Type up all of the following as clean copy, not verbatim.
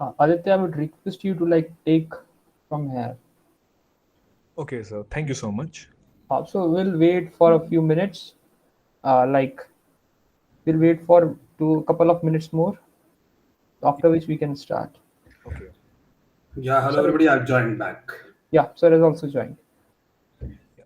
Aditya, I would request you to take from here. Okay, sir. Thank you so much. So we'll wait for a few minutes. Like we'll wait for a couple of minutes more, after which we can start. Okay. Yeah, hello Sir, everybody. I've joined back. yeah, sir has also joined. Yeah.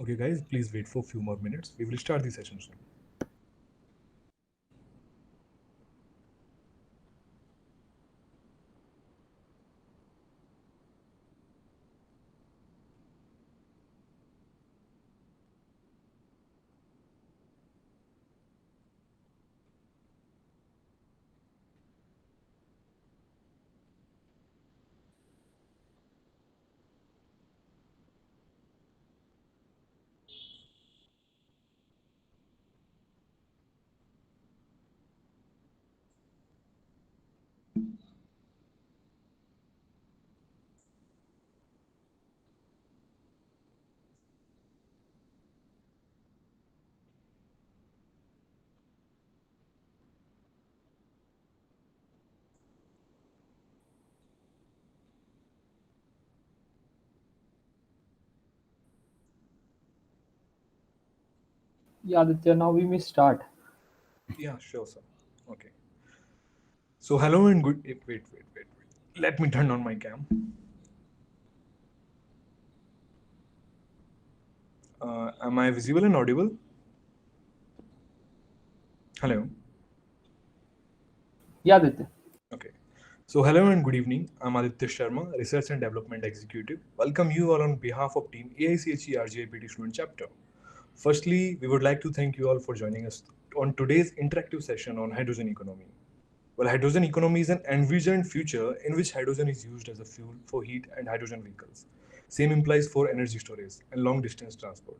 Okay, guys, please wait for a few more minutes. We will start the session soon. Yeah, Aditya, now we may start. Yeah, sure, sir. Okay. So, hello and good. Wait. Let me turn on my cam. Am I visible and audible? Hello. Yeah, Aditya. Okay. So, hello and good evening. I'm Aditya Sharma, Research and Development Executive. Welcome you all on behalf of Team AICHE RGIPT Student Chapter. Firstly, we would like to thank you all for joining us on today's interactive session on hydrogen economy. Well, hydrogen economy is an envisioned future in which hydrogen is used as a fuel for heat and hydrogen vehicles. Same implies for energy storage and long distance transport.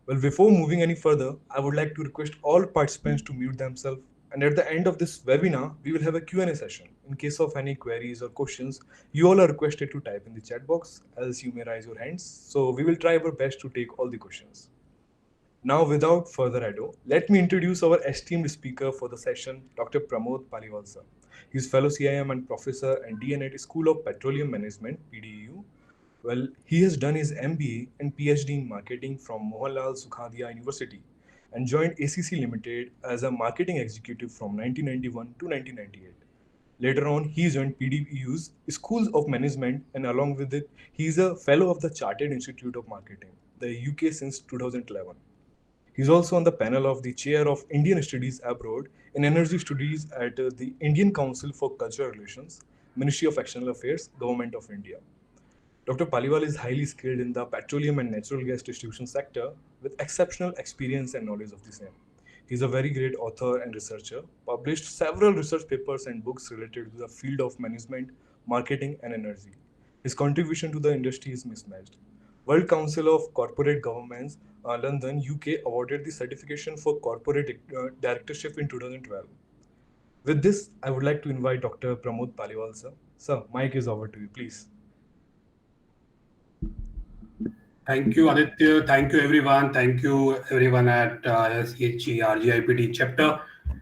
Well, before moving any further, I would like to request all participants to mute themselves. And at the end of this webinar, we will have a Q&A session. In case of any queries or questions, you all are requested to type in the chat box, else you may raise your hands. So we will try our best to take all the questions. Now, without further ado, let me introduce our esteemed speaker for the session, Dr. Pramod Paliwal sir. He is fellow CIM and professor and DN at School of Petroleum Management, PDU. Well, he has done his MBA and PhD in marketing from Mohanlal Sukhadia University and joined ACC Limited as a marketing executive from 1991 to 1998. Later on, he joined PDU's Schools of Management, and along with it, he is a fellow of the Chartered Institute of Marketing, the UK since 2011. He's also on the panel of the chair of Indian Studies Abroad in Energy Studies at the Indian Council for Cultural Relations, Ministry of External Affairs, Government of India. Dr. Paliwal is highly skilled in the petroleum and natural gas distribution sector with exceptional experience and knowledge of the same. He is a very great author and researcher, published several research papers and books related to the field of management, marketing, and energy. His contribution to the industry is mismatched. World Council of Corporate Governments, London, UK, awarded the certification for corporate directorship in 2012. With this, I would like to invite Dr. Pramod Paliwal, sir. Sir, mic is over to you, please. Thank you, Aditya. Thank you, everyone. Thank you, everyone at SHE RGIPT chapter.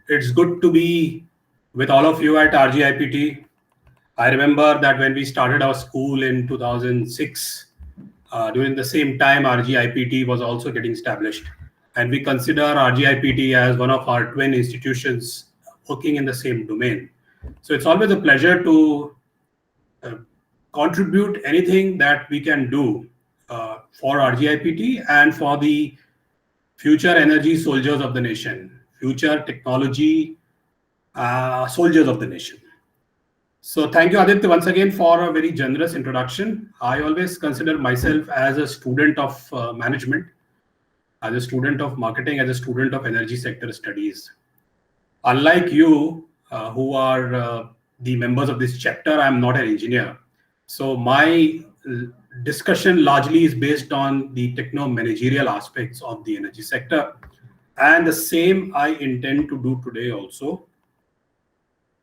It's good to be with all of you at RGIPT. I remember that when we started our school in 2006, during the same time, RGIPT was also getting established. And we consider RGIPT as one of our twin institutions working in the same domain. So it's always a pleasure to uh, contribute anything that we can do for RGIPT and for the future energy soldiers of the nation, future technology soldiers of the nation. So thank you, Aditya, once again for a very generous introduction. I always consider myself as a student of management, as a student of marketing, as a student of energy sector studies. Unlike you, who are the members of this chapter, I'm not an engineer. So my discussion largely is based on the techno-managerial aspects of the energy sector. And the same I intend to do today also.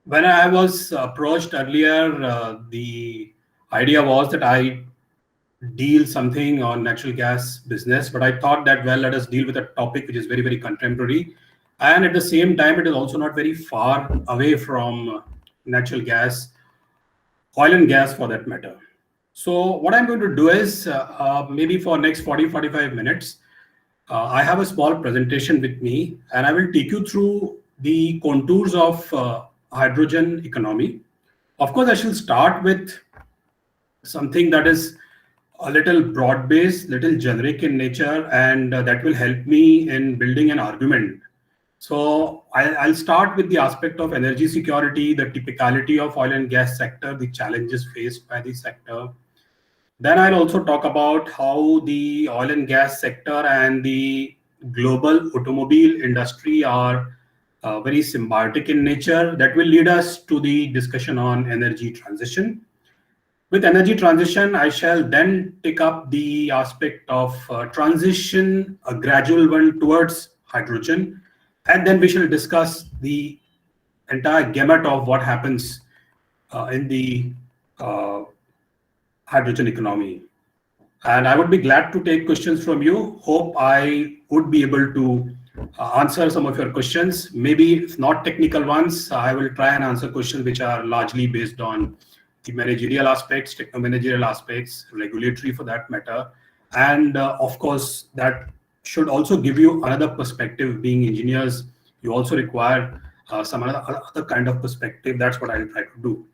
When I was approached earlier, the idea was that I deal something on natural gas business, but I thought that, well, let us deal with a topic which is very, very contemporary. And at the same time, it is also not very far away from natural gas, oil and gas for that matter. So what I'm going to do is maybe for next 40-45 minutes, I have a small presentation with me, and I will take you through the contours of hydrogen economy. Of course, I shall start with something that is a little broad-based, little generic in nature, and that will help me in building an argument. So I'll start with the aspect of energy security, the typicality of oil and gas sector, the challenges faced by the sector. Then I'll also talk about how the oil and gas sector and the global automobile industry are very symbiotic in nature. That will lead us to the discussion on energy transition. With energy transition, I shall then pick up the aspect of transition, a gradual one towards hydrogen. And then we shall discuss the entire gamut of what happens in the hydrogen economy. And I would be glad to take questions from you. Hope I would be able to answer some of your questions. Maybe if not technical ones, I will try and answer questions which are largely based on the managerial aspects, techno-managerial aspects, regulatory for that matter. And of course, that should also give you another perspective. Being engineers, you also require some other kind of perspective. That's what I'll try to do.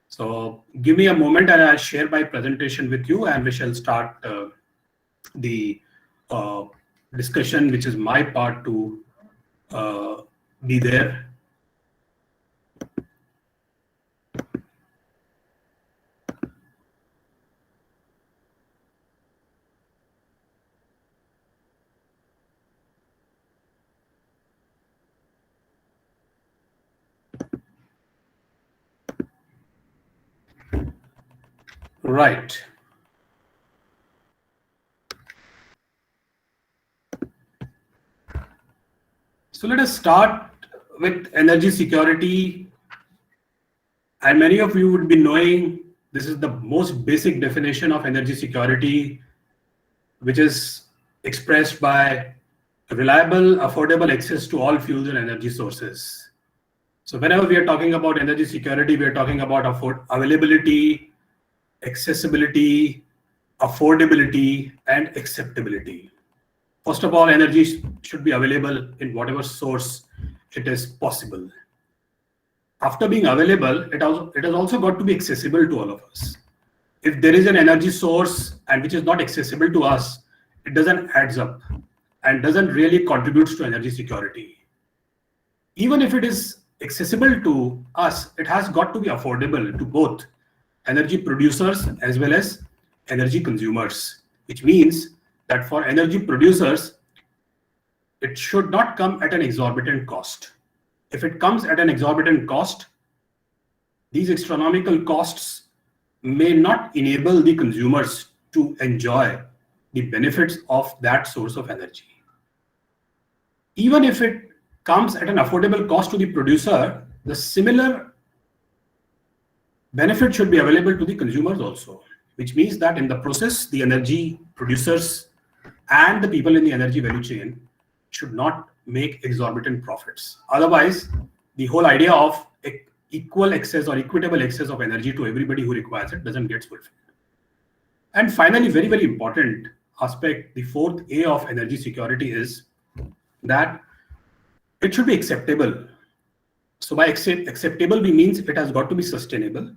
So give me a moment and I'll share my presentation with you, and we shall start the discussion, which is my part to be there. Right. So let us start with energy security. And many of you would be knowing this is the most basic definition of energy security, which is expressed by reliable, affordable access to all fuels and energy sources. So whenever we are talking about energy security, we are talking about availability, accessibility, affordability, and acceptability. First of all, energy should be available in whatever source it is possible. After being available, it has also got to be accessible to all of us. If there is an energy source and which is not accessible to us, it doesn't adds up and doesn't really contribute to energy security. Even if it is accessible to us, it has got to be affordable to both energy producers as well as energy consumers, which means that for energy producers, it should not come at an exorbitant cost. If it comes at an exorbitant cost, these astronomical costs may not enable the consumers to enjoy the benefits of that source of energy. Even if it comes at an affordable cost to the producer, the similar benefit should be available to the consumers also, which means that in the process, the energy producers and the people in the energy value chain should not make exorbitant profits. Otherwise, the whole idea of equal access or equitable access of energy to everybody who requires it doesn't get fulfilled. And finally, very, very important aspect, the fourth A of energy security is that it should be acceptable. So by acceptable, we means it has got to be sustainable.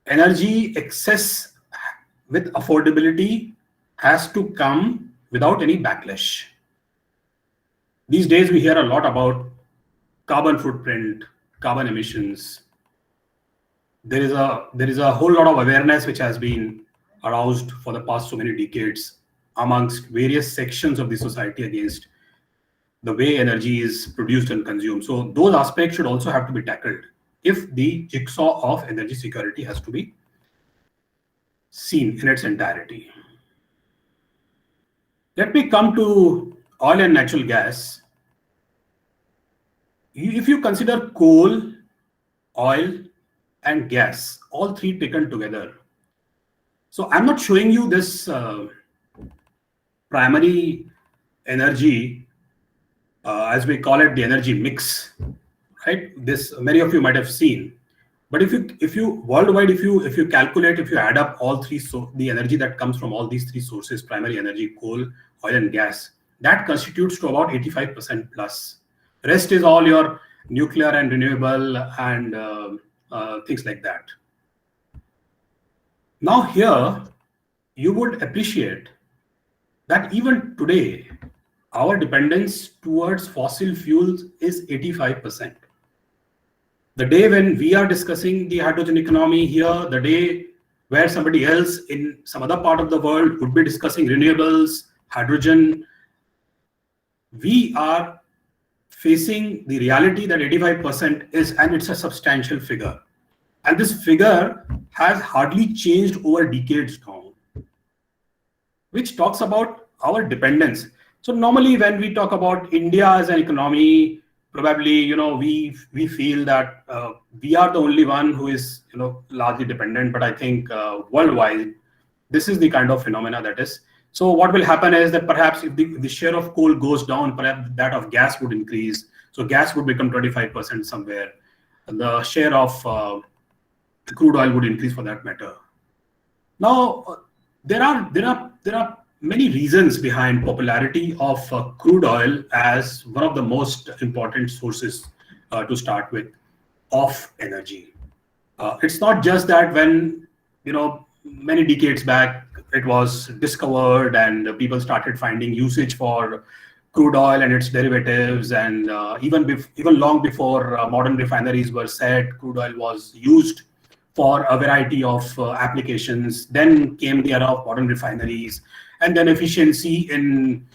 Energy access with affordability has to come without any backlash. These days, we hear a lot about carbon footprint, carbon emissions. there is a whole lot of awareness which has been aroused for the past so many decades amongst various sections of the society against the way energy is produced and consumed. So those aspects should also have to be tackled if the jigsaw of energy security has to be seen in its entirety. Let me come to oil and natural gas. If you consider coal, oil, and gas, all three taken together. So I'm not showing you this primary energy, as we call it, the energy mix, right? This many of you might have seen. But if you worldwide, if you calculate, if you add up all three, so the energy that comes from all these three sources, primary energy, coal, oil, and gas, that constitutes to about 85% plus. Rest is all your nuclear and renewable and things like that. Now here, you would appreciate that even today, our dependence towards fossil fuels is 85%. The day when we are discussing the hydrogen economy here, the day where somebody else in some other part of the world would be discussing renewables, hydrogen, we are facing the reality that 85% is, and it's a substantial figure. And this figure has hardly changed over decades now, which talks about our dependence. So normally when we talk about India as an economy, probably, we feel that we are the only one who is, largely dependent. But I think worldwide, this is the kind of phenomena that is. So what will happen is that perhaps if the share of coal goes down, perhaps that of gas would increase. So gas would become 25% somewhere. And the share of crude oil would increase for that matter. Now, there are many reasons behind popularity of crude oil as one of the most important sources to start with of energy. It's not just that when, many decades back, it was discovered and people started finding usage for crude oil and its derivatives, and even long before modern refineries were set, crude oil was used for a variety of applications. Then came the era of modern refineries, and then efficiency in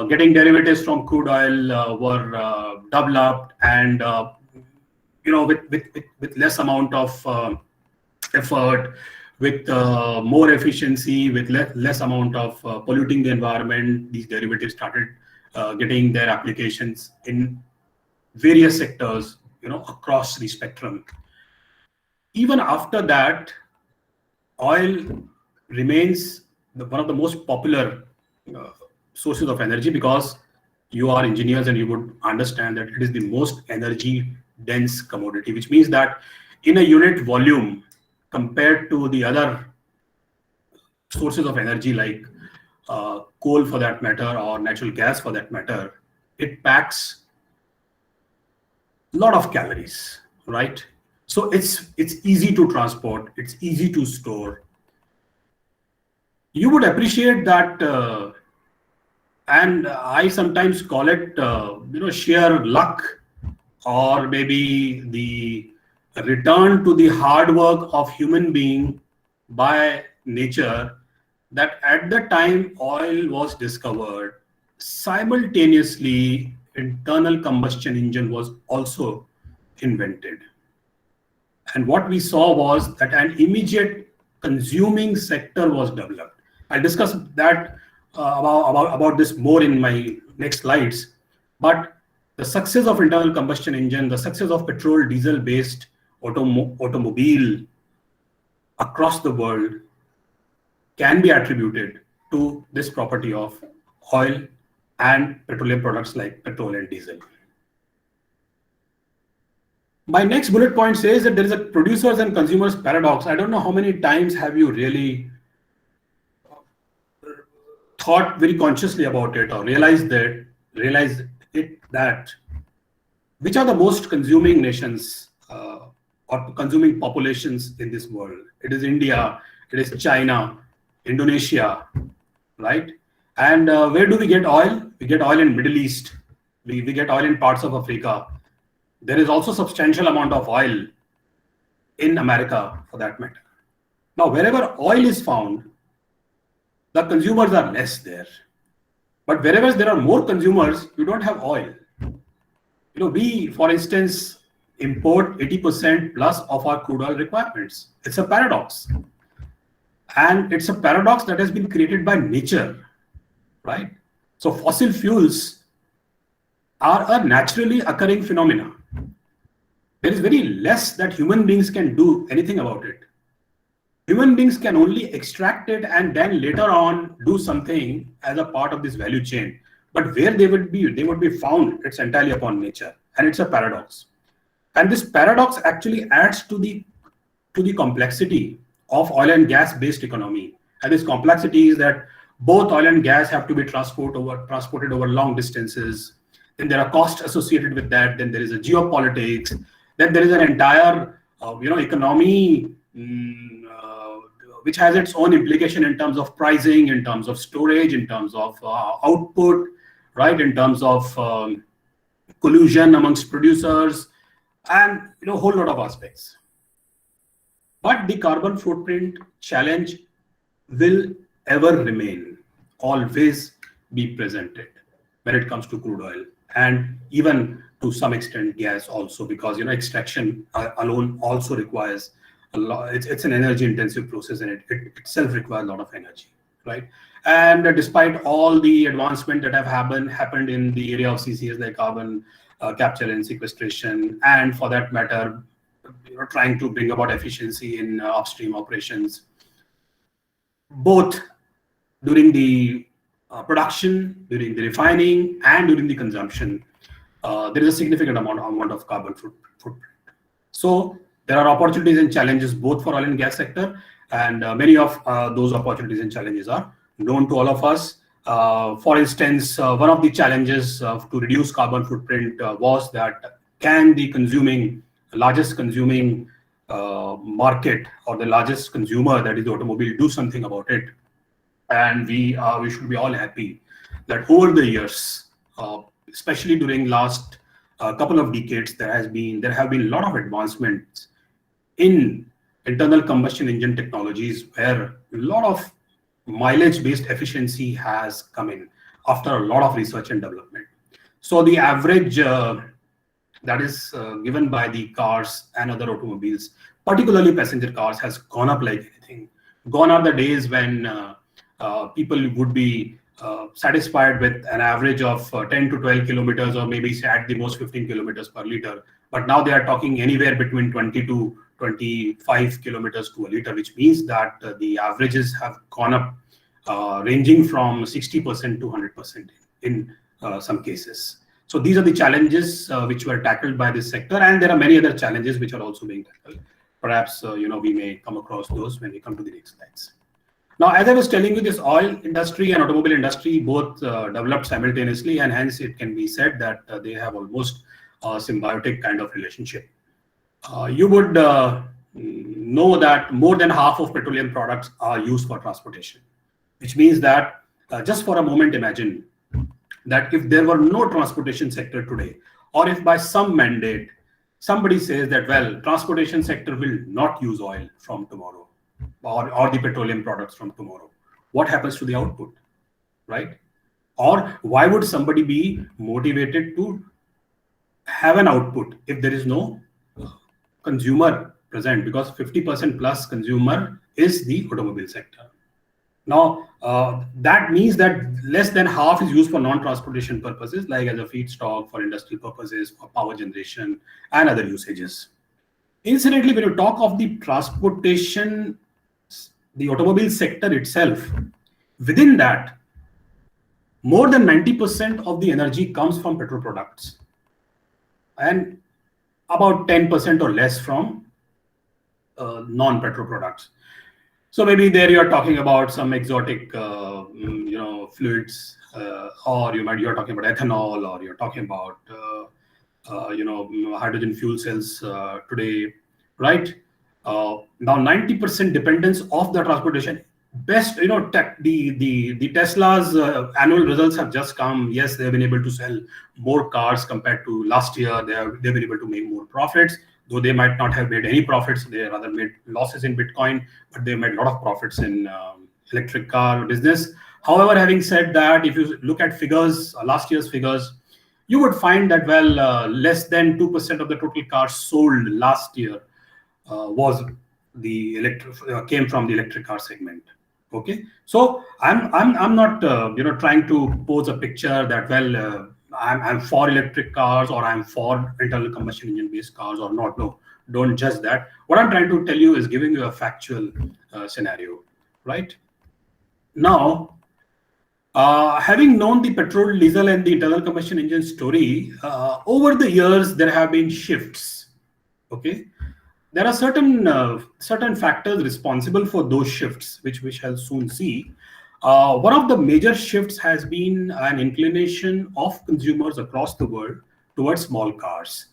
getting derivatives from crude oil were developed, and with less amount of effort, with more efficiency, with less amount of polluting the environment, these derivatives started getting their applications in various sectors, across the spectrum. Even after that, oil remains one of the most popular sources of energy, because you are engineers and you would understand that it is the most energy dense commodity, which means that in a unit volume, compared to the other sources of energy like coal for that matter, or natural gas for that matter, it packs a lot of calories, right? So it's easy to transport, it's easy to store. You would appreciate that, and I sometimes call it, sheer luck, or maybe the return to the hard work of human being by nature, that at the time oil was discovered, simultaneously internal combustion engine was also invented. And what we saw was that an immediate consuming sector was developed. I'll discuss that about this more in my next slides. But the success of internal combustion engine, the success of petrol diesel based automobile across the world can be attributed to this property of oil and petroleum products like petrol and diesel. My next bullet point says that there is a producers and consumers paradox. I don't know how many times have you really thought very consciously about it, or realized that which are the most consuming nations or consuming populations in this world? It is India, it is China, Indonesia, right? And where do we get oil? We get oil in Middle East. We get oil in parts of Africa. There is also substantial amount of oil in America for that matter. Now, wherever oil is found, the consumers are less there. But wherever there are more consumers, you don't have oil. We, for instance, import 80% plus of our crude oil requirements. It's a paradox. And it's a paradox that has been created by nature, right? So fossil fuels are a naturally occurring phenomena. There is very less that human beings can do anything about it. Human beings can only extract it and then later on do something as a part of this value chain. But where they would be found, it's entirely upon nature. And it's a paradox. And this paradox actually adds to the complexity of oil and gas based economy. And this complexity is that both oil and gas have to be transported over long distances. Then there are costs associated with that. Then there is a geopolitics. Then there is an entire economy which has its own implication in terms of pricing, in terms of storage, in terms of output, right? In terms of collusion amongst producers, and a whole lot of aspects. But the carbon footprint challenge will ever remain, always be presented when it comes to crude oil, and even to some extent gas also, because extraction alone also requires a lot. It's an energy intensive process, and it itself requires a lot of energy, right? And despite all the advancement that have happened in the area of CCS, like carbon capture and sequestration, and for that matter, trying to bring about efficiency in upstream operations, both during the production, during the refining, and during the consumption, there is a significant amount of carbon footprint. So there are opportunities and challenges both for oil and gas sector, and many of those opportunities and challenges are known to all of us. For instance, one of the challenges to reduce carbon footprint was that can the largest consuming market, or the largest consumer, that is the automobile, do something about it? And we should be all happy that over the years, especially during last couple of decades, there have been a lot of advancements in internal combustion engine technologies, where a lot of mileage-based efficiency has come in after a lot of research and development. So the average that is given by the cars and other automobiles, particularly passenger cars, has gone up like anything. Gone are the days when people would be satisfied with an average of 10 to 12 kilometers, or maybe at the most 15 kilometers per liter. But now they are talking anywhere between 20 to 25 kilometers to a liter, which means that the averages have gone up, ranging from 60% to 100% in some cases. So these are the challenges which were tackled by this sector, and there are many other challenges which are also being tackled. Perhaps we may come across those when we come to the next slides. Now, as I was telling you, this oil industry and automobile industry both developed simultaneously, and hence it can be said that they have almost a symbiotic kind of relationship. You would know that more than half of petroleum products are used for transportation, which means that just for a moment imagine that if there were no transportation sector today, or if by some mandate somebody says that, well, transportation sector will not use oil from tomorrow, or the petroleum products from tomorrow, what happens to the output, right? Or why would somebody be motivated to have an output if there is no consumer present? Because 50% plus consumer is the automobile sector. Now, that means that less than half is used for non-transportation purposes, like as a feedstock for industrial purposes, for power generation, and other usages. Incidentally, when you talk of the transportation, the automobile sector itself, within that, more than 90% of the energy comes from petrol products, and about 10% or less from non-petrol products. So maybe there you are talking about some exotic, fluids, or you're talking about ethanol, or you're talking about, hydrogen fuel cells today, right? Now 90% dependence of the transportation. Best, the Tesla's annual results have just come. Yes, they've been able to sell more cars compared to last year. They've been able to make more profits. though they might not have made any profits, they rather made losses in Bitcoin, but they made a lot of profits in electric car business. However, having said that, if you look at figures, last year's figures, you would find that less than 2% of the total cars sold last year was the came from the electric car segment. Okay, so I'm not trying to pose a picture that I'm for electric cars or I'm for internal combustion engine based cars or not. No, don't judge that. What I'm trying to tell you is giving you a factual scenario, right? Now, having known the petrol, diesel, and the internal combustion engine story, over the years there have been shifts. Okay, there are certain factors responsible for those shifts, which we shall soon see. One of the major shifts has been an inclination of consumers across the world towards small cars.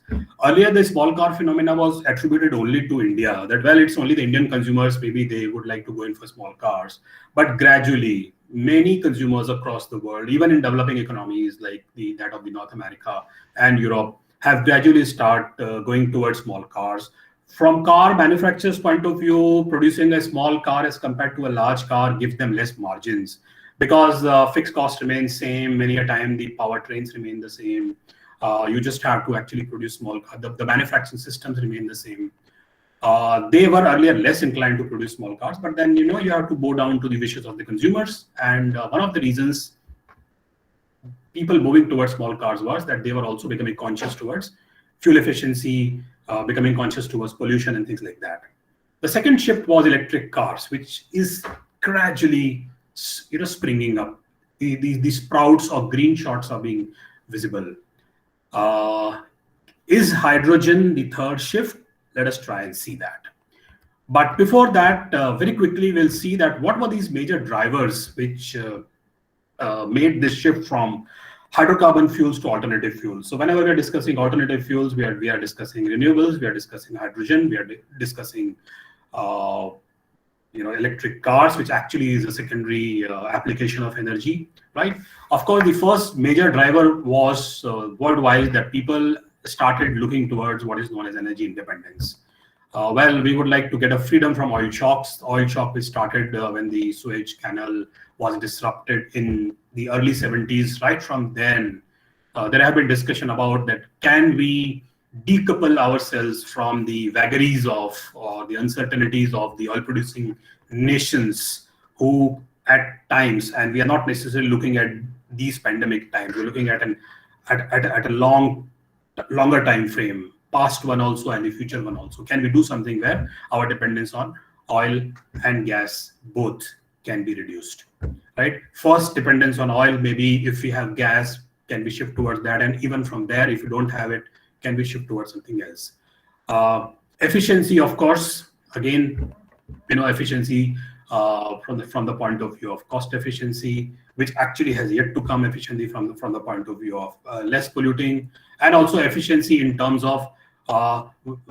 Earlier, the small car phenomena was attributed only to India, that it's only the Indian consumers, maybe they would like to go in for small cars. But gradually, many consumers across the world, even in developing economies like that of the North America and Europe, have gradually started going towards small cars. From car manufacturers' point of view, producing a small car as compared to a large car gives them less margins because fixed cost remains same. Many a time the powertrains remain the same. You just have to actually produce small cars. The manufacturing systems remain the same. They were earlier less inclined to produce small cars, but then you have to bow down to the wishes of the consumers. And one of the reasons people moving towards small cars was that they were also becoming conscious towards fuel efficiency, becoming conscious towards pollution and things like that. The second shift was electric cars, which is gradually springing up. The sprouts of green shoots are being visible. Is hydrogen the third shift? Let us try and see that. But before that, very quickly, we'll see that what were these major drivers which made this shift from hydrocarbon fuels to alternative fuels. So whenever we are discussing alternative fuels, we are discussing renewables, we are discussing hydrogen, we are discussing electric cars, which actually is a secondary application of energy, right? Of course, the first major driver was worldwide that people started looking towards what is known as energy independence. We would like to get a freedom from oil shocks. Oil shock which started when the Suez Canal was disrupted in the early 70s. Right from then, there have been discussion about that. Can we decouple ourselves from the vagaries of or the uncertainties of the oil-producing nations who at times, and we are not necessarily looking at these pandemic times, we're looking at a longer time frame, past one also and the future one also. Can we do something where our dependence on oil and gas both can be reduced, right? First, dependence on oil, maybe if we have gas, can we shift towards that? And even from there, if you don't have it, can we shift towards something else? Efficiency, of course, again, efficiency from the point of view of cost efficiency, which actually has yet to come. Efficiency from the point of view of less polluting, and also efficiency in terms of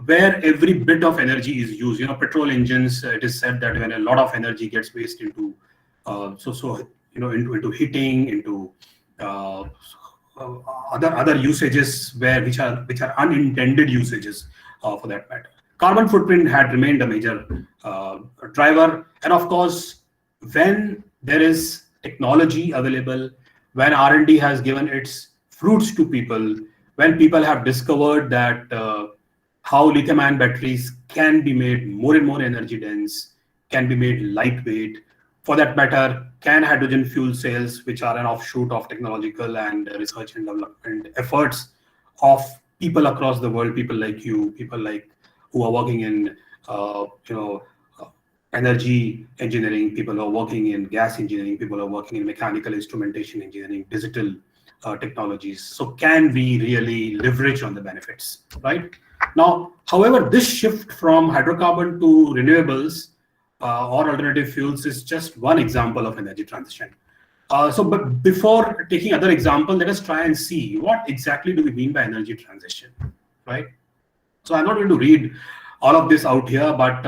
where every bit of energy is used. Petrol engines, it is said that when a lot of energy gets wasted into into heating, into other usages which are unintended usages for that matter. Carbon footprint had remained a major driver, and of course, when there is technology available, when R&D has given its fruits to people, when people have discovered that how lithium-ion batteries can be made more and more energy dense, can be made lightweight, for that matter, can hydrogen fuel cells, which are an offshoot of technological and research and development efforts of people across the world, people like you, people like who are working in energy engineering, people who are working in gas engineering, people who are working in mechanical instrumentation engineering, digital technologies. So can we really leverage on the benefits, right? Now, however, this shift from hydrocarbon to renewables or alternative fuels is just one example of energy transition. But before taking other example, let us try and see what exactly do we mean by energy transition, right? So I'm not going to read all of this out here, but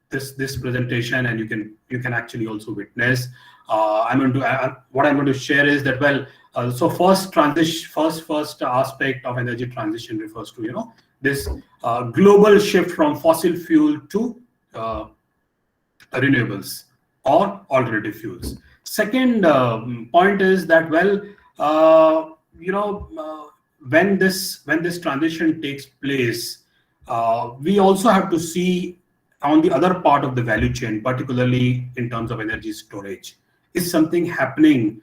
this presentation, and you can actually also witness. What I'm going to share is that so first aspect of energy transition refers to this global shift from fossil fuel to renewables or alternative fuels. Second point is that, well, when this transition takes place, we also have to see on the other part of the value chain, particularly in terms of energy storage. Is something happening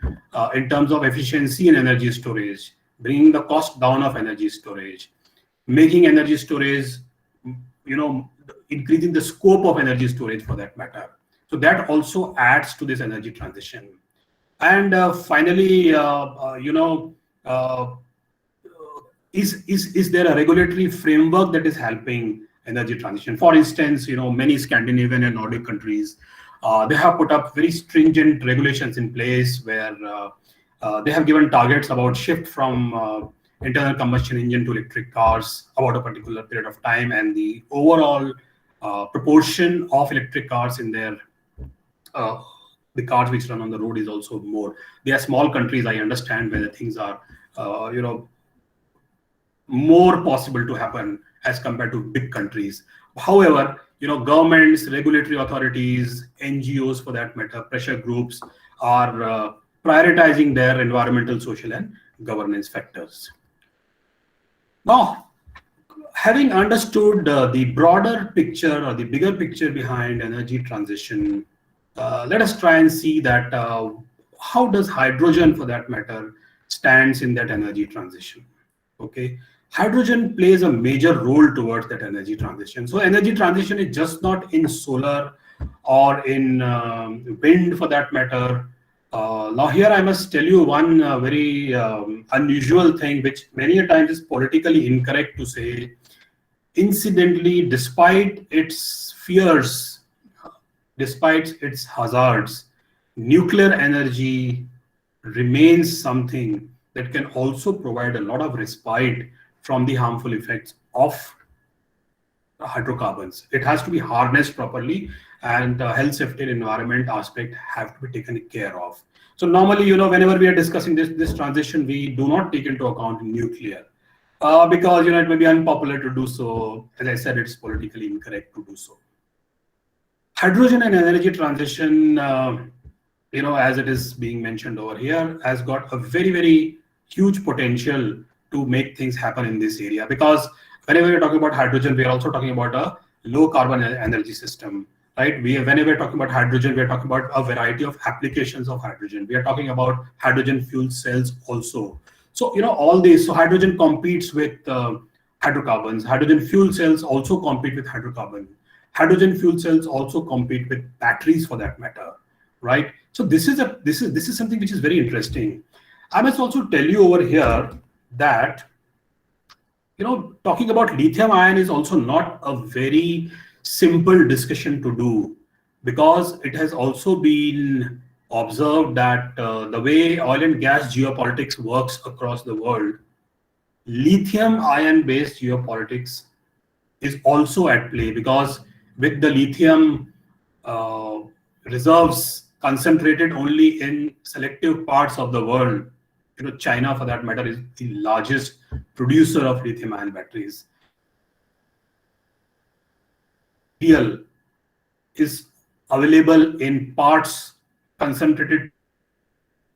in terms of efficiency in energy storage, bringing the cost down of energy storage, making energy storage, increasing the scope of energy storage for that matter. So that also adds to this energy transition. And finally, is there a regulatory framework that is helping energy transition? For instance, many Scandinavian and Nordic countries, they have put up very stringent regulations in place where they have given targets about shift from internal combustion engine to electric cars about a particular period of time, and the overall proportion of electric cars in their the cars which run on the road is also more. They are small countries, I understand, where the things are more possible to happen as compared to big countries. However, governments, regulatory authorities, NGOs for that matter, pressure groups are prioritizing their environmental, social, and governance factors. Now, having understood the broader picture or the bigger picture behind energy transition, let us try and see that how does hydrogen, for that matter, stands in that energy transition. Okay, hydrogen plays a major role towards that energy transition. So energy transition is just not in solar or in wind, for that matter. Now here I must tell you one very unusual thing, which many a times is politically incorrect to say. Incidentally, despite its fears, despite its hazards, nuclear energy remains something that can also provide a lot of respite from the harmful effects of hydrocarbons. It has to be harnessed properly, and health, safety, and environment aspect have to be taken care of. So normally, whenever we are discussing this transition, we do not take into account nuclear because it may be unpopular to do so. As I said, it's politically incorrect to do so. Hydrogen and energy transition, as it is being mentioned over here, has got a very, very huge potential to make things happen in this area, because whenever we're talking about hydrogen, we are also talking about a low carbon energy system, right? Whenever we're talking about hydrogen, we're talking about a variety of applications of hydrogen. We are talking about hydrogen fuel cells also. So, all these, so hydrogen competes with hydrocarbons. Hydrogen fuel cells also compete with hydrocarbon. Hydrogen fuel cells also compete with batteries, for that matter, right? So this is something which is very interesting. I must also tell you over here that talking about lithium ion is also not a very simple discussion to do, because it has also been observed that the way oil and gas geopolitics works across the world, lithium ion based geopolitics is also at play, because with the lithium reserves concentrated only in selective parts of the world, China, for that matter, is the largest producer of lithium ion batteries. Material is available in parts concentrated in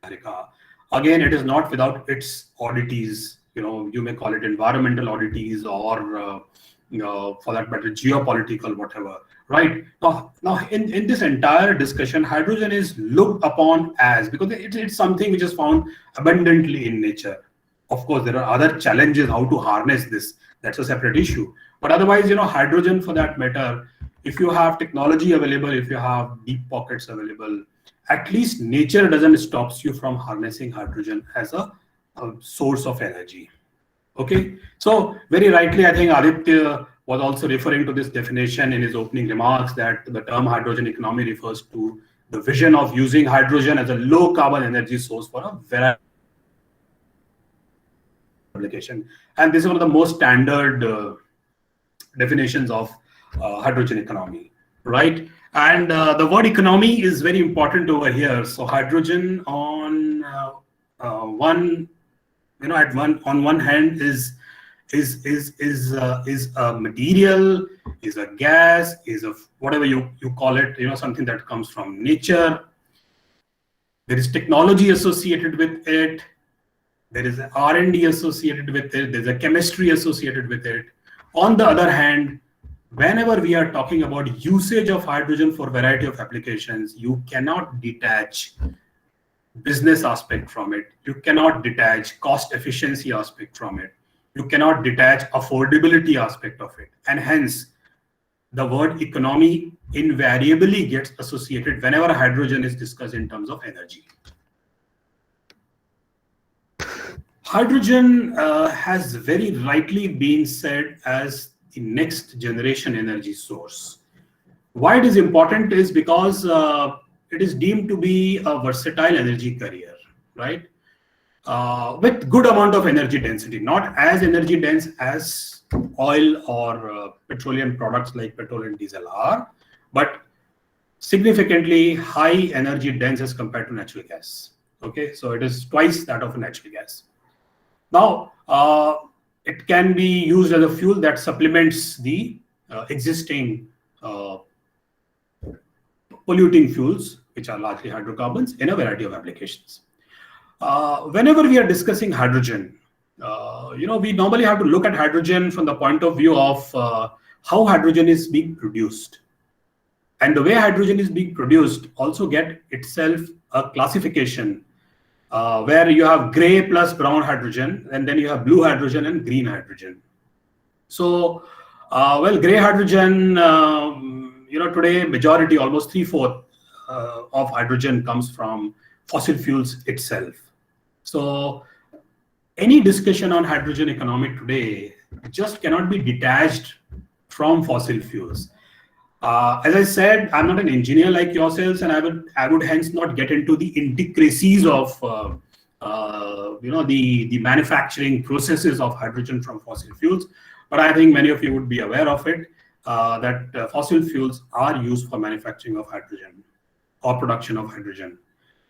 America. Again, it is not without its oddities. You may call it environmental oddities, or for that matter, geopolitical, whatever. Right now in this entire discussion, hydrogen is looked upon as, because it's something which is found abundantly in nature. Of course, there are other challenges how to harness this. That's a separate issue. But otherwise, hydrogen, for that matter, if you have technology available, if you have deep pockets available, at least nature doesn't stop you from harnessing hydrogen as a source of energy. Okay, so very rightly, I think Aditya was also referring to this definition in his opening remarks, that the term hydrogen economy refers to the vision of using hydrogen as a low carbon energy source for a variety of applications. And this is one of the most standard definitions of hydrogen economy, right? And the word economy is very important over here. So hydrogen on one hand is is a material, is a gas, is a whatever you call it, something that comes from nature. There is technology associated with it. There is R&D associated with it. There's a chemistry associated with it. On the other hand, whenever we are talking about usage of hydrogen for a variety of applications, you cannot detach business aspect from it. You cannot detach cost efficiency aspect from it. You cannot detach affordability aspect of it. And hence, the word economy invariably gets associated whenever hydrogen is discussed in terms of energy. Hydrogen has very rightly been said as the next generation energy source. Why it is important is because it is deemed to be a versatile energy carrier, right? With good amount of energy density, not as energy dense as oil or petroleum products like petrol and diesel are, but significantly high energy dense as compared to natural gas. Okay, so it is twice that of natural gas. Now, it can be used as a fuel that supplements the existing polluting fuels, which are largely hydrocarbons, in a variety of applications. Whenever we are discussing hydrogen, we normally have to look at hydrogen from the point of view of how hydrogen is being produced. And the way hydrogen is being produced also get itself a classification where you have gray plus brown hydrogen, and then you have blue hydrogen and green hydrogen. So, gray hydrogen, today majority, almost 3/4 of hydrogen comes from fossil fuels itself. So, any discussion on hydrogen economy today just cannot be detached from fossil fuels. As I said, I'm not an engineer like yourselves, and I would hence not get into the intricacies of the manufacturing processes of hydrogen from fossil fuels. But I think many of you would be aware of it, that fossil fuels are used for manufacturing of hydrogen or production of hydrogen.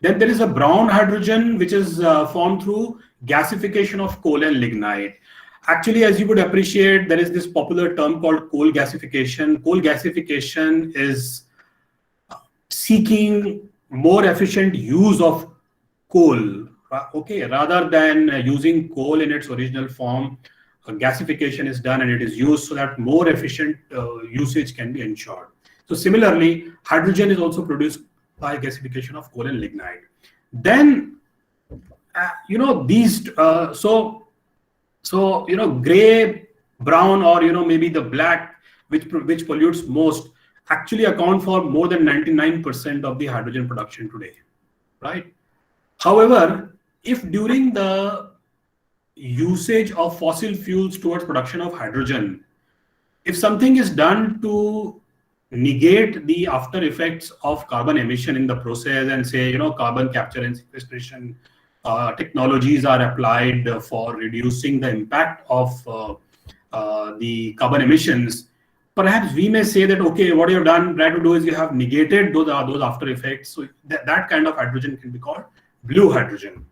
Then there is a brown hydrogen, which is formed through gasification of coal and lignite. Actually, as you would appreciate, there is this popular term called coal gasification. Coal gasification is seeking more efficient use of coal, okay, rather than using coal in its original form. Gasification is done and it is used so that more efficient usage can be ensured. So similarly, hydrogen is also produced by gasification of coal and lignite. Then, gray, brown, or maybe the black, which pollutes most, actually account for more than 99% of the hydrogen production today, right? However, if during the usage of fossil fuels towards production of hydrogen, if something is done to negate the after effects of carbon emission in the process, and say, carbon capture and sequestration technologies are applied for reducing the impact of the carbon emissions, perhaps we may say that, okay, what you've done, try to do is you have negated those after effects. So that kind of hydrogen can be called blue hydrogen.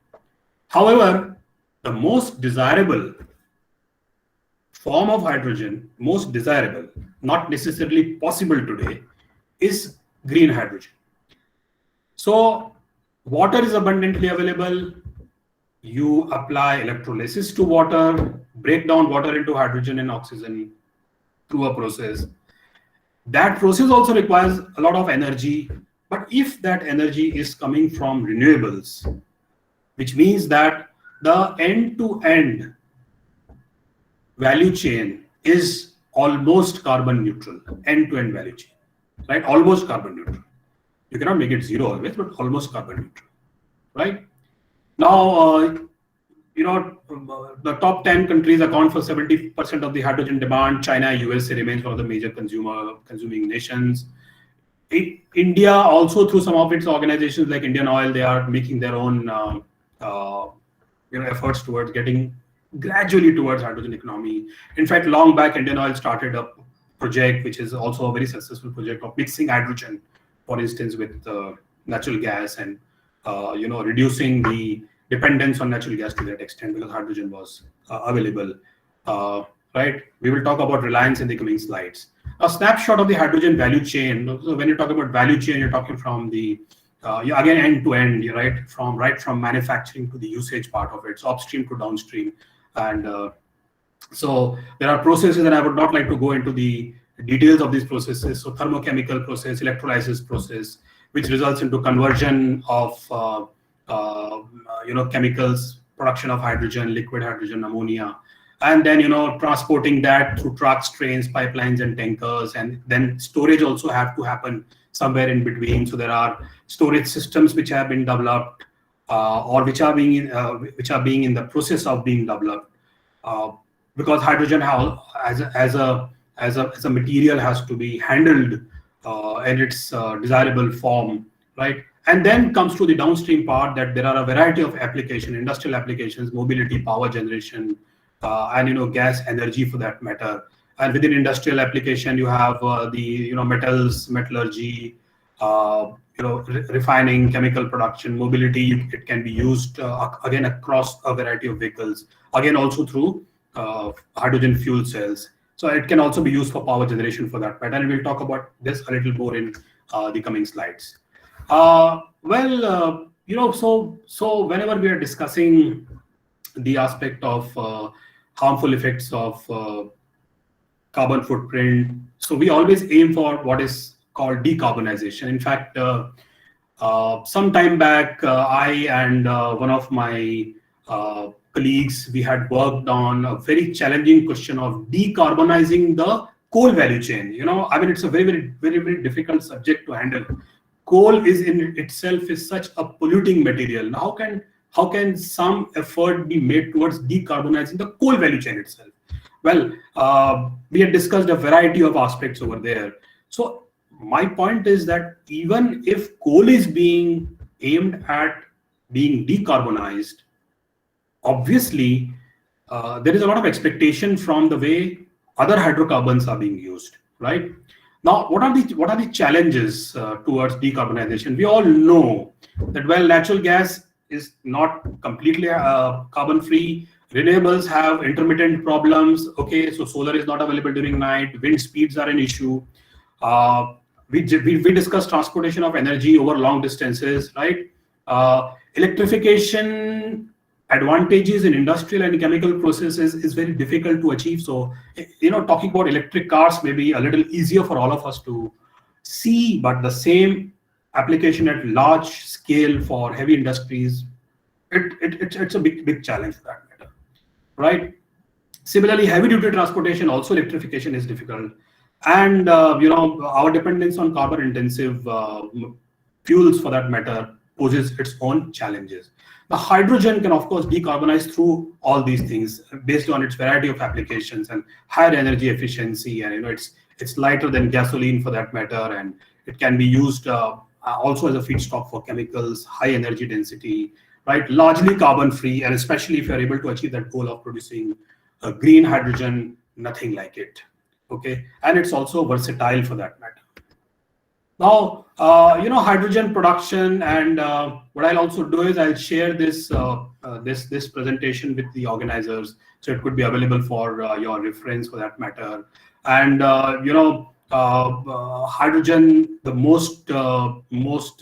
However, the most desirable form of hydrogen, most desirable, not necessarily possible today, is green hydrogen. So water is abundantly available. You apply electrolysis to water, break down water into hydrogen and oxygen through a process. That process also requires a lot of energy. But if that energy is coming from renewables, which means that the end-to-end value chain is almost carbon neutral, end-to-end value chain, right? Almost carbon neutral. You cannot make it zero always, but almost carbon neutral, right? Now, the top 10 countries account for 70% of the hydrogen demand. China, USA remains one of the major consuming nations. India also, through some of its organizations like Indian Oil, they are making their own efforts towards getting gradually towards hydrogen economy. In fact, long back, Indian Oil started a project which is also a very successful project of mixing hydrogen, for instance, with natural gas, and reducing the dependence on natural gas to that extent, because hydrogen was available right? We will talk about Reliance in the coming slides. A snapshot of the hydrogen value chain. So when you talk about value chain, you're talking from the again end to end, right? From manufacturing to the usage part of it, so upstream to downstream, and so there are processes, and I would not like to go into the details of these processes. So thermochemical process, electrolysis process, which results into conversion of chemicals, production of hydrogen, liquid hydrogen, ammonia, and then transporting that through trucks, trains, pipelines, and tankers, and then storage also have to happen somewhere in between. So there are storage systems which have been developed or which are being in the process of being developed. Because hydrogen as a material has to be handled in its desirable form, right? And then comes to the downstream part, that there are a variety of applications, industrial applications, mobility, power generation, and gas, energy for that matter. And within industrial application, you have the metals, metallurgy, refining, chemical production, mobility. It can be used again across a variety of vehicles. Again, also through hydrogen fuel cells. So it can also be used for power generation for that matter. And we'll talk about this a little more in the coming slides. So whenever we are discussing the aspect of harmful effects of carbon footprint, so we always aim for what is called decarbonization. In fact, some time back, I and one of my colleagues, we had worked on a very challenging question of decarbonizing the coal value chain. It's a very difficult subject to handle. Coal is in itself is such a polluting material. Now, how can some effort be made towards decarbonizing the coal value chain itself? Well, we had discussed a variety of aspects over there. So my point is that even if coal is being aimed at being decarbonized, obviously there is a lot of expectation from the way other hydrocarbons are being used, right? Now, what are the challenges towards decarbonization? We all know that natural gas is not completely carbon free. Renewables have intermittent problems. Okay, so solar is not available during night. Wind speeds are an issue. We discussed transportation of energy over long distances, right? Electrification advantages in industrial and chemical processes is very difficult to achieve. So, talking about electric cars may be a little easier for all of us to see, but the same application at large scale for heavy industries, it's a big challenge for that matter, right? Similarly, heavy duty transportation, also electrification is difficult. And, our dependence on carbon intensive fuels for that matter poses its own challenges. The hydrogen can, of course, decarbonize through all these things based on its variety of applications and higher energy efficiency, and it's lighter than gasoline for that matter, and it can be used also as a feedstock for chemicals, high energy density, right? Largely carbon free, and especially if you're able to achieve that goal of producing green hydrogen, nothing like it. Okay, and it's also versatile for that matter. Now, hydrogen production, and what I'll also do is I'll share this this presentation with the organizers, so it could be available for your reference for that matter. And hydrogen, the most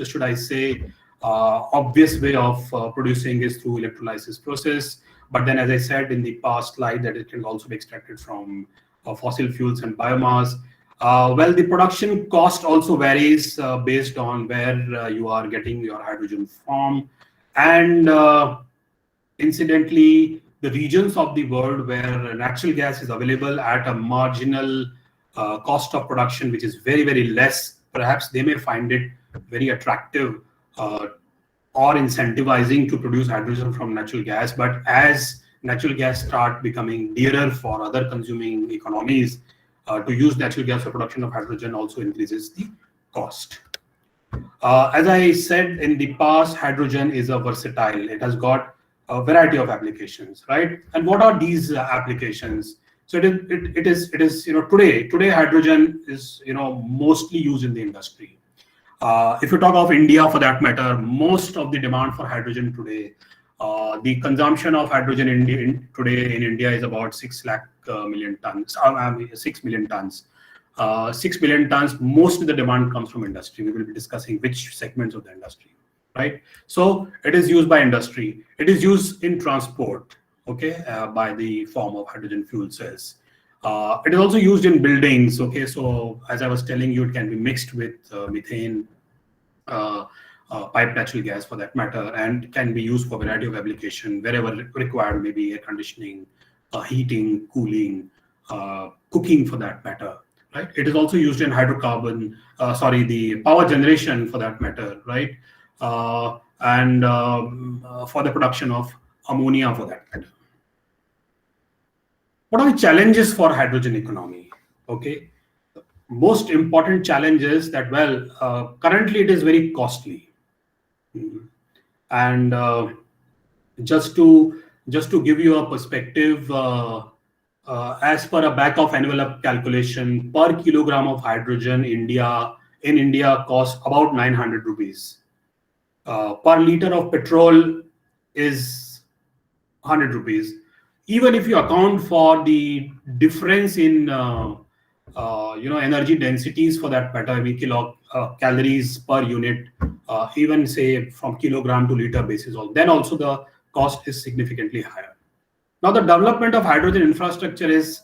should I say obvious way of producing is through electrolysis process. But then, as I said in the past slide, that it can also be extracted from fossil fuels and biomass. The production cost also varies based on where you are getting your hydrogen from. And incidentally, the regions of the world where natural gas is available at a marginal cost of production, which is very, very less, perhaps they may find it very attractive or incentivizing to produce hydrogen from natural gas. But as natural gas start becoming dearer for other consuming economies, to use natural gas for production of hydrogen also increases the cost. As I said in the past, hydrogen is a versatile. It has got a variety of applications, right? And what are these applications? So it is today hydrogen is mostly used in the industry. If you talk of India for that matter, most of the demand for hydrogen today The consumption of hydrogen today in India is about 6 lakh million tons. 6 million tons. 6 million tons. Most of the demand comes from industry. We will be discussing which segments of the industry, right? So it is used by industry. It is used in transport, okay, by the form of hydrogen fuel cells. It is also used in buildings, okay. So as I was telling you, it can be mixed with methane, piped natural gas for that matter, and can be used for a variety of application wherever required, maybe air conditioning, heating, cooling, cooking for that matter, right? It is also used in hydrocarbon, the power generation for that matter, right? And for the production of ammonia for that matter. What are the challenges for hydrogen economy? Okay, most important challenge is that, well, currently it is very costly. And just to give you a perspective, as per a back of envelope calculation, per kilogram of hydrogen in India costs about 900 rupees. Per liter of petrol is 100 rupees. Even if you account for the difference in energy densities for that matter, every calories per unit, even say from kilogram to liter basis, then also the cost is significantly higher. Now the development of hydrogen infrastructure is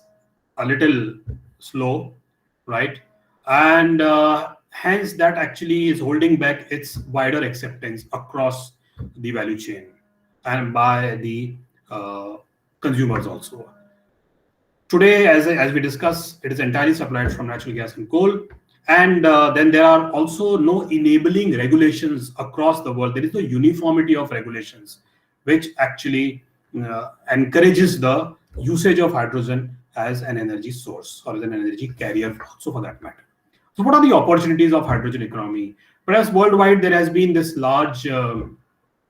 a little slow, right? And hence that actually is holding back its wider acceptance across the value chain and by the consumers also. Today, as we discussed, it is entirely supplied from natural gas and coal. And then there are also no enabling regulations across the world. There is no uniformity of regulations, which actually encourages the usage of hydrogen as an energy source or as an energy carrier also for that matter. So what are the opportunities of hydrogen economy? Perhaps worldwide, there has been this large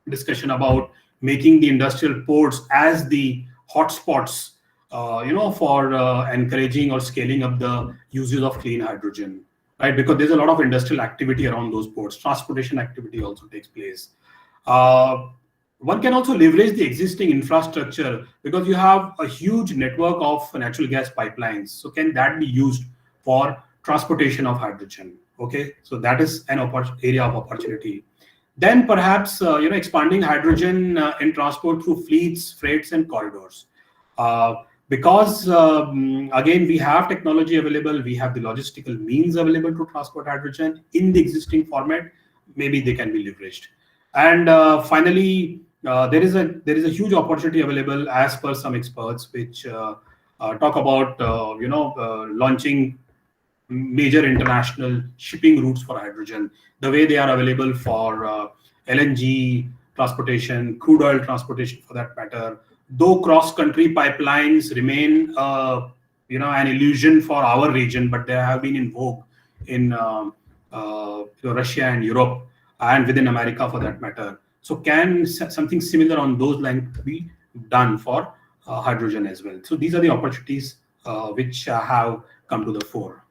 discussion about making the industrial ports as the hotspots for encouraging or scaling up the uses of clean hydrogen, right? Because there's a lot of industrial activity around those ports. Transportation activity also takes place. One can also leverage the existing infrastructure because you have a huge network of natural gas pipelines. So can that be used for transportation of hydrogen? Okay, so that is an area of opportunity. Then perhaps expanding hydrogen in transport through fleets, freights, and corridors. Because again, we have technology available, we have the logistical means available to transport hydrogen in the existing format. Maybe they can be leveraged. And finally, there is a huge opportunity available as per some experts, which talk about launching major international shipping routes for hydrogen, the way they are available for LNG transportation, crude oil transportation for that matter. Though cross-country pipelines remain an illusion for our region, but they have been in vogue in Russia and Europe and within America for that matter. So can something similar on those lines be done for hydrogen as well? So these are the opportunities which have come to the fore.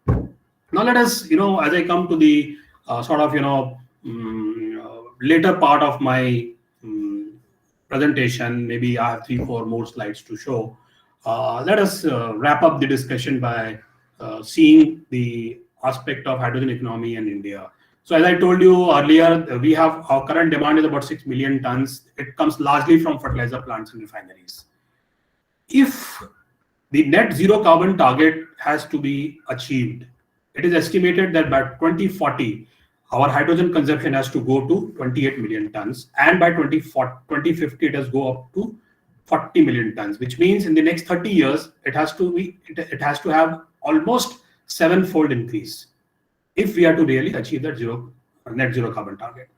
Now let us, as I come to the later part of my presentation, maybe I have 3-4 more slides to show. Let us wrap up the discussion by seeing the aspect of hydrogen economy in India. So as I told you earlier, we have our current demand is about 6 million tons. It comes largely from fertilizer plants and refineries. If the net zero carbon target has to be achieved, it is estimated that by 2040, our hydrogen consumption has to go to 28 million tons, and by 2050 it has go up to 40 million tons, which means in the next 30 years it has to have almost 7-fold increase if we are to really achieve that net zero carbon target.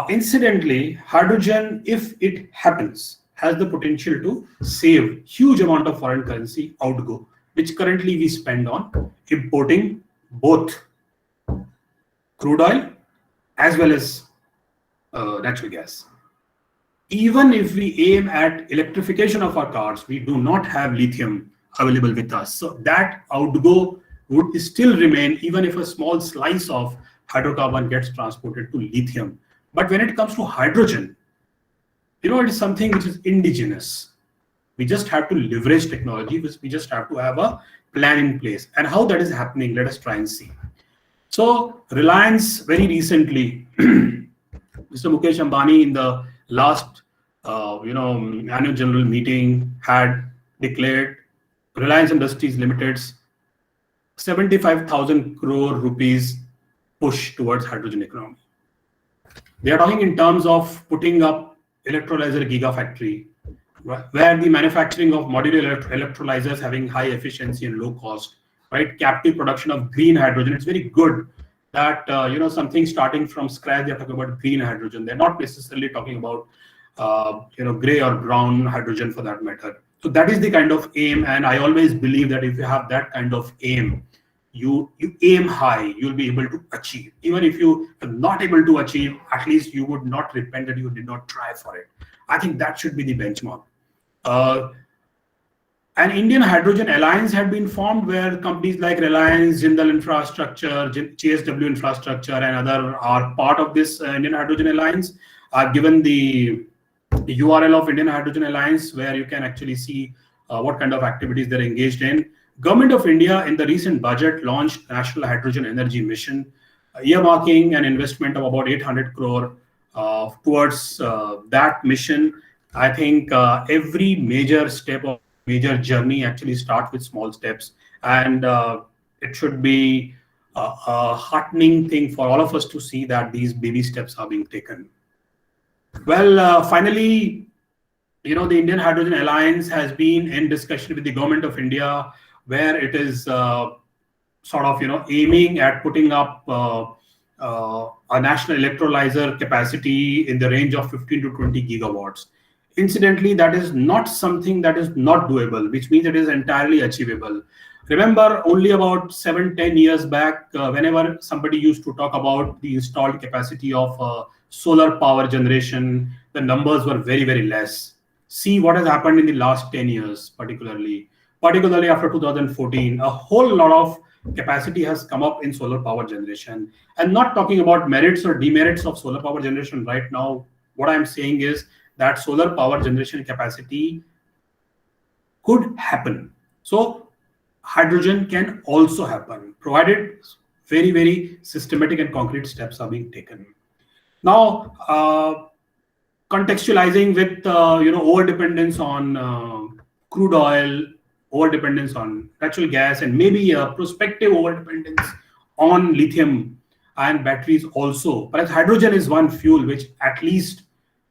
Incidentally, hydrogen, if it happens, has the potential to save huge amount of foreign currency outgo, which currently we spend on importing both crude oil as well as natural gas. Even if we aim at electrification of our cars, we do not have lithium available with us. So that outgo would still remain even if a small slice of hydrocarbon gets transported to lithium. But when it comes to hydrogen, it is something which is indigenous. We just have to leverage technology. We just have to have a plan in place. And how that is happening, let us try and see. So Reliance very recently, Mr. Mukesh Ambani in the last annual general meeting had declared Reliance Industries Limited's 75,000 crore rupees push towards hydrogen economy. They are talking in terms of putting up electrolyzer gigafactory, where the manufacturing of modular electrolyzers having high efficiency and low cost, right? Captive production of green hydrogen. It's very good that something starting from scratch. They're talking about green hydrogen. They're not necessarily talking about gray or brown hydrogen for that matter. So that is the kind of aim, and I always believe that if you have that kind of aim, you aim high, you'll be able to achieve. Even if you are not able to achieve, at least you would not repent that you did not try for it. I think that should be the benchmark. An Indian Hydrogen Alliance had been formed, where companies like Reliance, Jindal Infrastructure, JSW Infrastructure, and other are part of this Indian Hydrogen Alliance. I've given the URL of Indian Hydrogen Alliance, where you can actually see what kind of activities they're engaged in. Government of India in the recent budget launched National Hydrogen Energy Mission, earmarking an investment of about 800 crore towards that mission. I think every major step of major journey actually starts with small steps, and it should be a heartening thing for all of us to see that these baby steps are being taken. Well, finally, the Indian Hydrogen Alliance has been in discussion with the Government of India, where it is aiming at putting up a national electrolyzer capacity in the range of 15 to 20 gigawatts. Incidentally, that is not something that is not doable, which means it is entirely achievable. Remember, only about 7-10 years back, whenever somebody used to talk about the installed capacity of solar power generation, the numbers were very, very less. See what has happened in the last 10 years, particularly after 2014, a whole lot of capacity has come up in solar power generation. And not talking about merits or demerits of solar power generation right now, what I'm saying is that solar power generation capacity could happen. So hydrogen can also happen, provided very, very systematic and concrete steps are being taken. Now, contextualizing with over-dependence on crude oil, over-dependence on natural gas, and maybe a prospective over-dependence on lithium-ion batteries also. But hydrogen is one fuel which at least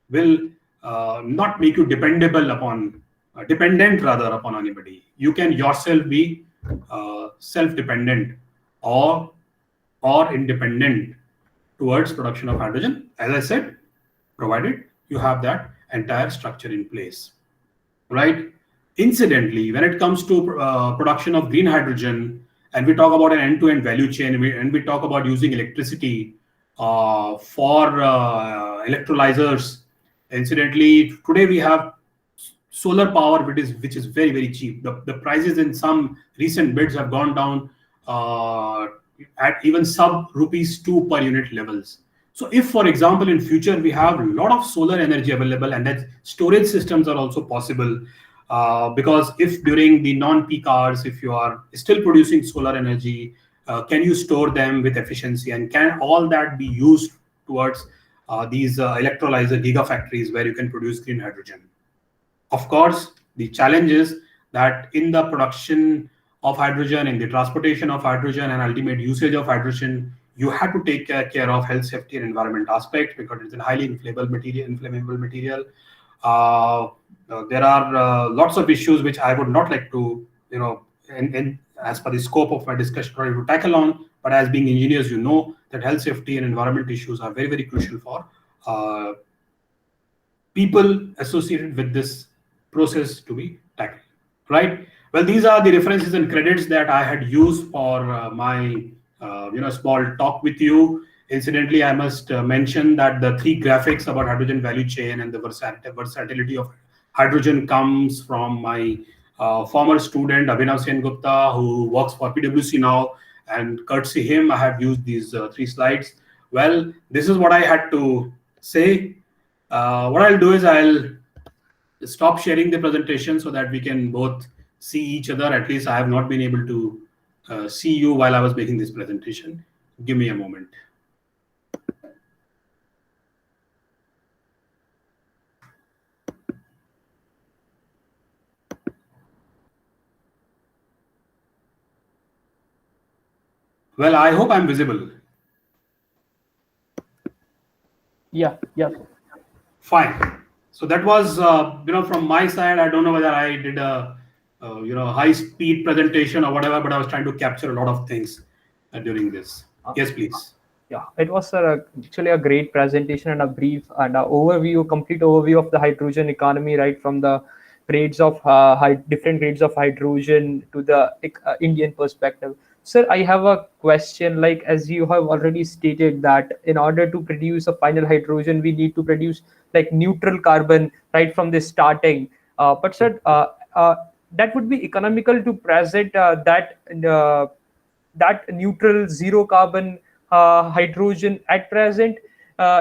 will not make you dependent upon anybody. You can yourself be self-dependent or independent towards production of hydrogen, as I said, provided you have that entire structure in place, right? Incidentally, when it comes to production of green hydrogen, and we talk about an end-to-end value chain, and we talk about using electricity for electrolyzers. Incidentally, today we have solar power, which is very, very cheap. The prices in some recent bids have gone down at even sub ₹2 per unit levels. So if, for example, in future we have a lot of solar energy available, and that storage systems are also possible, because if during the non-peak hours, if you are still producing solar energy, can you store them with efficiency, and can all that be used towards these electrolyzer gigafactories where you can produce green hydrogen? Of course, the challenge is that in the production of hydrogen, in the transportation of hydrogen, and ultimate usage of hydrogen, you have to take care of health, safety, and environment aspect, because it's a highly inflammable material. There are lots of issues which I would not like to, as per the scope of my discussion, try to tackle on. But as being engineers, you know that health, safety, and environment issues are very, very crucial for people associated with this process to be tackled, right? Well, these are the references and credits that I had used for my small talk with you. Incidentally, I must mention that the 3 graphics about hydrogen value chain and the versatility of hydrogen comes from my former student Abhinav Sengupta, who works for PwC now, and courtesy him, I have used these 3 slides. Well, this is what I had to say. What I'll do is I'll stop sharing the presentation so that we can both see each other. At least I have not been able to see you while I was making this presentation. Give me a moment. Well, I hope I'm visible. Yeah. Fine. So that was, from my side. I don't know whether I did a, high-speed presentation or whatever, but I was trying to capture a lot of things during this. Yes, please. Yeah, it was actually a great presentation and a brief and a overview, complete overview of the hydrogen economy, right from the grades of different grades of hydrogen to the Indian perspective. Sir, I have a question. Like as you have already stated that in order to produce a final hydrogen, we need to produce like neutral carbon right from the starting. But sir, that would be economical to present that neutral zero carbon hydrogen at present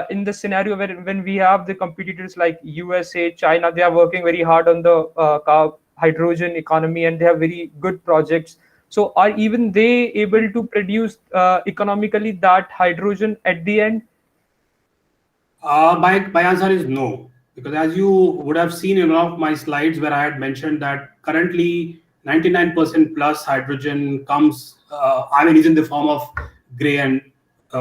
in the scenario where when we have the competitors like USA, China, they are working very hard on the hydrogen economy and they have very good projects. So are even they able to produce economically that hydrogen at the end? My answer is no, because as you would have seen in one of my slides where I had mentioned that currently 99% plus hydrogen comes, is in the form of gray and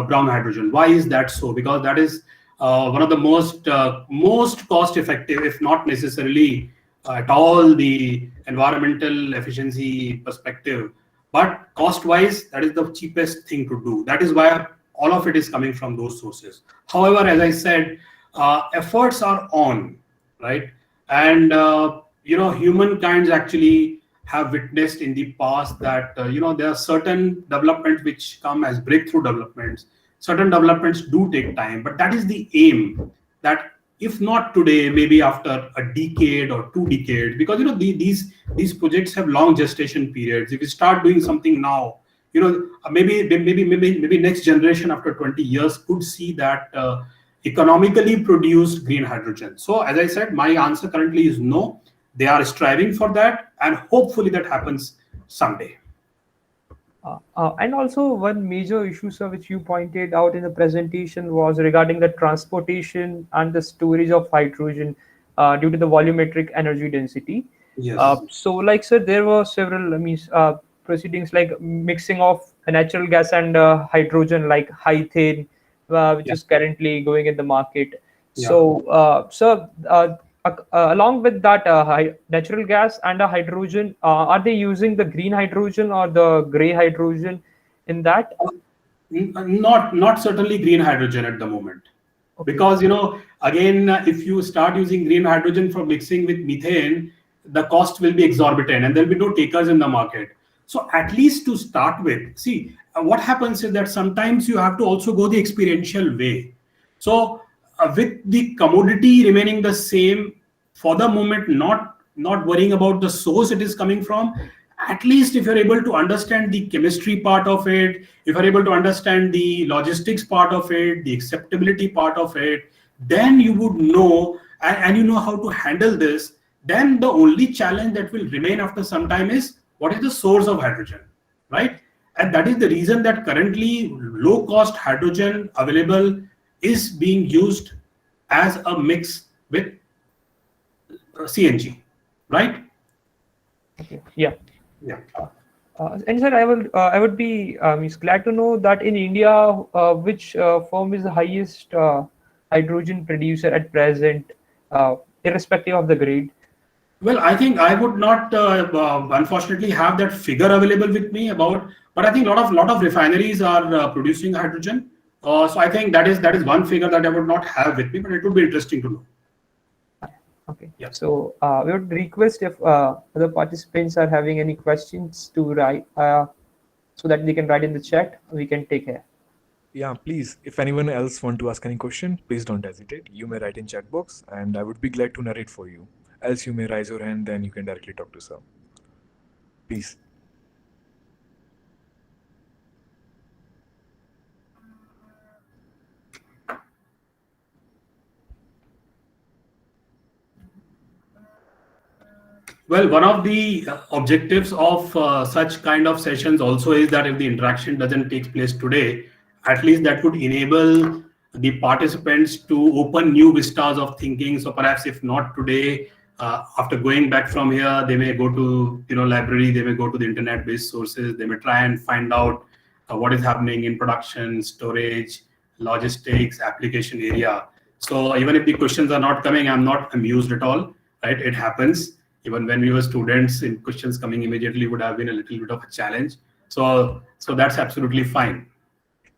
brown hydrogen. Why is that so? Because that is one of the most cost effective, if not necessarily at all the environmental efficiency perspective, but cost wise, that is the cheapest thing to do. That is why all of it is coming from those sources. However, as I said, efforts are on, right? And humankind actually have witnessed in the past that there are certain developments which come as breakthrough developments. Certain developments do take time, but that is the aim. That if not today, maybe after a decade or 2 decades, because these projects have long gestation periods. If you start doing something now, maybe next generation after 20 years could see that economically produced green hydrogen. So as I said, my answer currently is no. They are striving for that, and hopefully that happens someday. And also one major issue, sir, which you pointed out in the presentation was regarding the transportation and the storage of hydrogen due to the volumetric energy density. Yes. So, like, sir, there were several, proceedings like mixing of natural gas and hydrogen, like hethane, which Yeah. is currently going in the market. Yeah. So, sir, along with that natural gas and hydrogen, are they using the green hydrogen or the gray hydrogen in that? Not certainly green hydrogen at the moment. Okay. Because again, if you start using green hydrogen for mixing with methane, the cost will be exorbitant and there'll be no takers in the market. So at least to start with, see, what happens is that sometimes you have to also go the experiential way. So with the commodity remaining the same for the moment, not worrying about the source it is coming from, at least if you're able to understand the chemistry part of it, if you're able to understand the logistics part of it, the acceptability part of it, then you would know, and you know how to handle this. Then the only challenge that will remain after some time is what is the source of hydrogen, right? And that is the reason that currently low cost hydrogen available is being used as a mix with CNG, right? Okay. Yeah. Yeah. And sir, I would be is glad to know that in India, which firm is the highest hydrogen producer at present, irrespective of the grade. Well, I think I would not, unfortunately, have that figure available with me but I think lot of refineries are producing hydrogen. So I think that is one figure that I would not have with me, but it would be interesting to know. Okay. Yeah. So we would request if other participants are having any questions to write, so that they can write in the chat. We can take care. Yeah, please, if anyone else want to ask any question, please don't hesitate. You may write in chat box and I would be glad to narrate for you. Else you may raise your hand, then you can directly talk to sir. Please. Well, one of the objectives of such kind of sessions also is that if the interaction doesn't take place today, at least that would enable the participants to open new vistas of thinking. So perhaps if not today, after going back from here, they may go to library, they may go to the internet-based sources, they may try and find out what is happening in production, storage, logistics, application area. So even if the questions are not coming, I'm not amused at all. Right? It happens. Even when we were students, in questions coming immediately would have been a little bit of a challenge. So that's absolutely fine.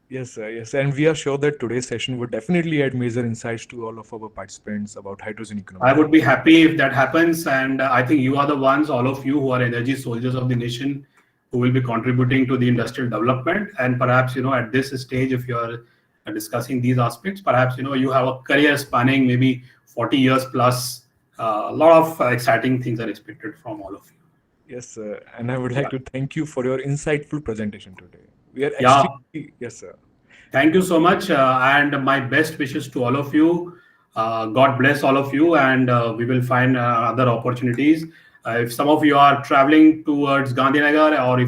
Yes, sir. Yes, and we are sure that today's session would definitely add major insights to all of our participants about hydrogen economy. I would be happy if that happens, and I think you are the ones, all of you who are energy soldiers of the nation, who will be contributing to the industrial development. And perhaps at this stage, if you are discussing these aspects, perhaps you have a career spanning maybe 40 years plus. A lot of exciting things are expected from all of you. Yes, sir. And I would like to thank you for your insightful presentation today. We are Yeah. extremely, yes, sir. Thank you so much, and my best wishes to all of you. God bless all of you, and we will find other opportunities. If some of you are traveling towards Gandhinagar, or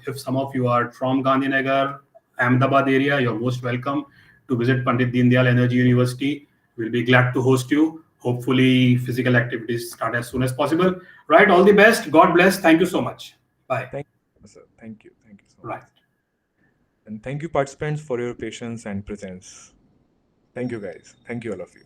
if some of you are from Gandhinagar, Ahmedabad area, you're most welcome to visit Pandit Deendayal Energy University. We'll be glad to host you. Hopefully, physical activities start as soon as possible. Right. All the best. God bless. Thank you so much. Bye. Thank you, sir. Thank you. Thank you so much. Right. And thank you, participants, for your patience and presence. Thank you, guys. Thank you, all of you.